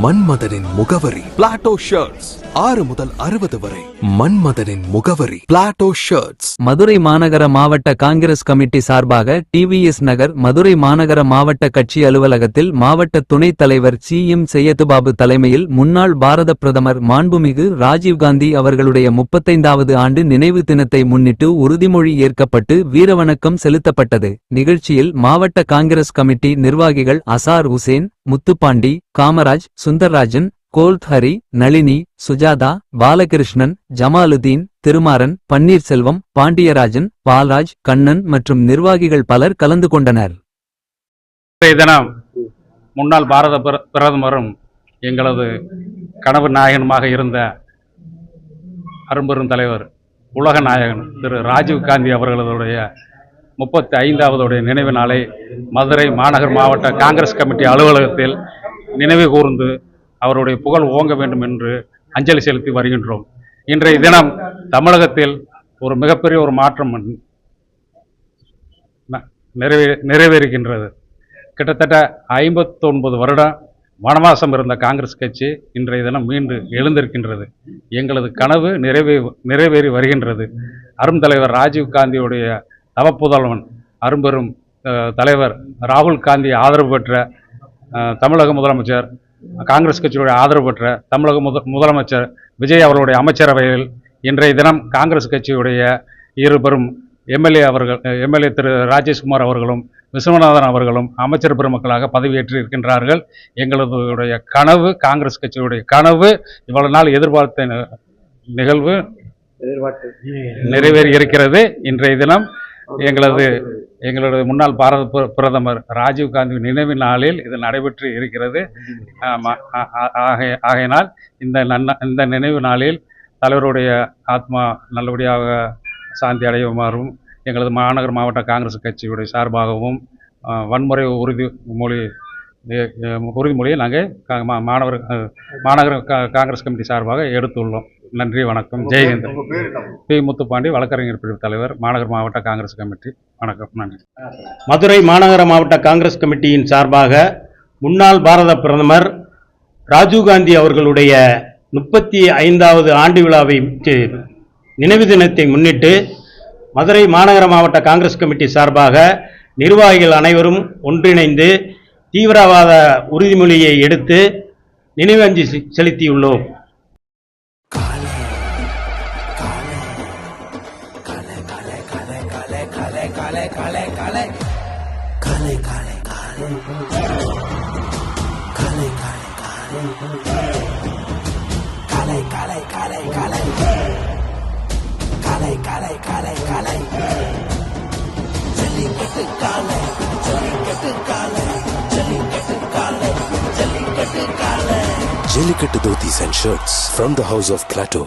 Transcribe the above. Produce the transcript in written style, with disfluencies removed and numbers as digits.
மன்மதனின் முகவரி Plato shirts. 6 முதல் 60 வரை மன்மதனின் முகவரி பிளாட்டோ ஷர்ட்ஸ். மதுரை மாநகர மாவட்ட காங்கிரஸ் கமிட்டி சார்பாக டிவிஎஸ் நகர் மதுரை மாநகர மாவட்ட கட்சி அலுவலகத்தில் மாவட்ட துணைத் தலைவர் CM செய்யதுபாபு தலைமையில் முன்னாள் பாரத பிரதமர் மாண்புமிகு ராஜீவ்காந்தி அவர்களுடைய 35வது ஆண்டு நினைவு தினத்தை முன்னிட்டு உறுதிமொழி ஏற்கப்பட்டு வீரவணக்கம் செலுத்தப்பட்டது. நிகழ்ச்சியில் மாவட்ட காங்கிரஸ் கமிட்டி நிர்வாகிகள் அசார் உசேன், முத்துப்பாண்டி, காமராஜ், சுந்தர்ராஜன், கோல்த்ஹரி, நளினி, சுஜாதா, பாலகிருஷ்ணன், ஜமாலுதீன், திருமாறன், பன்னீர்செல்வம், பாண்டியராஜன், பால்ராஜ், கண்ணன் மற்றும் நிர்வாகிகள் பலர் கலந்து கொண்டனர். தினம் முன்னாள் பாரத பிரதமரும் எங்களது கனவு நாயகனுமாக இருந்த அரும்பெரும் உலக நாயகன் திரு ராஜீவ்காந்தி அவர்களுடைய 35வது நினைவு நாளை மதுரை மாநகர் மாவட்ட காங்கிரஸ் கமிட்டி அலுவலகத்தில் நினைவு கூர்ந்து அவருடைய புகழ் ஓங்க வேண்டும் என்று அஞ்சலி செலுத்தி வருகின்றோம். இன்றைய தினம் தமிழகத்தில் ஒரு மிகப்பெரிய ஒரு மாற்றம் நிறைவேறுகின்றது. கிட்டத்தட்ட 59 வருடம் வனவாசம் இருந்த காங்கிரஸ் கட்சி இன்றைய தினம் மீண்டும் எழுந்திருக்கின்றது. எங்களது கனவு நிறைவேறி வருகின்றது. அரும் தலைவர் ராஜீவ்காந்தியுடைய தவப்புதல்வன் அரும்பெரும் தலைவர் ராகுல் காந்தி ஆதரவு பெற்ற தமிழக முதலமைச்சர், காங்கிரஸ் கட்சியுடைய ஆதரவு பெற்ற தமிழக முதலமைச்சர் விஜய் அவர்களுடைய அமைச்சரவையில் இன்றைய தினம் காங்கிரஸ் கட்சியுடைய இருபெரும் எம்எல்ஏ திரு ராஜேஷ்குமார் அவர்களும் விஸ்வநாதன் அவர்களும் அமைச்சர் பெருமக்களாக பதவியேற்று இருக்கின்றார்கள். எங்களுடைய கனவு, காங்கிரஸ் கட்சியுடைய கனவு, இவ்வளவு நாள் எதிர்பார்த்த நிகழ்வு நிறைவேறி இருக்கிறது. இன்றைய தினம் எங்களது முன்னாள் பாரத பிரதமர் ராஜீவ்காந்தி நினைவு நாளில் இது நடைபெற்று இருக்கிறது. ஆகையினால் இந்த நினைவு நாளில் தலைவருடைய ஆத்மா நல்லபடியாக சாந்தி அடையுமாறும் எங்களது மாநகர் மாவட்ட காங்கிரஸ் கட்சியுடைய சார்பாகவும் வன்முறை உறுதிமொழியை நாங்கள் மாநகர காங்கிரஸ் கமிட்டி சார்பாக எடுத்துள்ளோம். நன்றி, வணக்கம். ஜெய்ஹிந்த். பி. முத்துப்பாண்டி, வழக்கறிஞர் பிரிவு தலைவர், மாநகர் மாவட்ட காங்கிரஸ் கமிட்டி. வணக்கம், நன்றி. மதுரை மாநகர மாவட்ட காங்கிரஸ் கமிட்டியின் சார்பாக முன்னாள் பாரத பிரதமர் ராஜீவ்காந்தி அவர்களுடைய 35வது ஆண்டு விழாவை நினைவு தினத்தை முன்னிட்டு மதுரை மாநகர மாவட்ட காங்கிரஸ் கமிட்டி சார்பாக நிர்வாகிகள் அனைவரும் ஒன்றிணைந்து தீவிரவாத உறுதிமொழியை எடுத்து நினைவஞ்சலி செலுத்தியுள்ளோம். Jellikattu dhotis and shirts from the house of Plateau.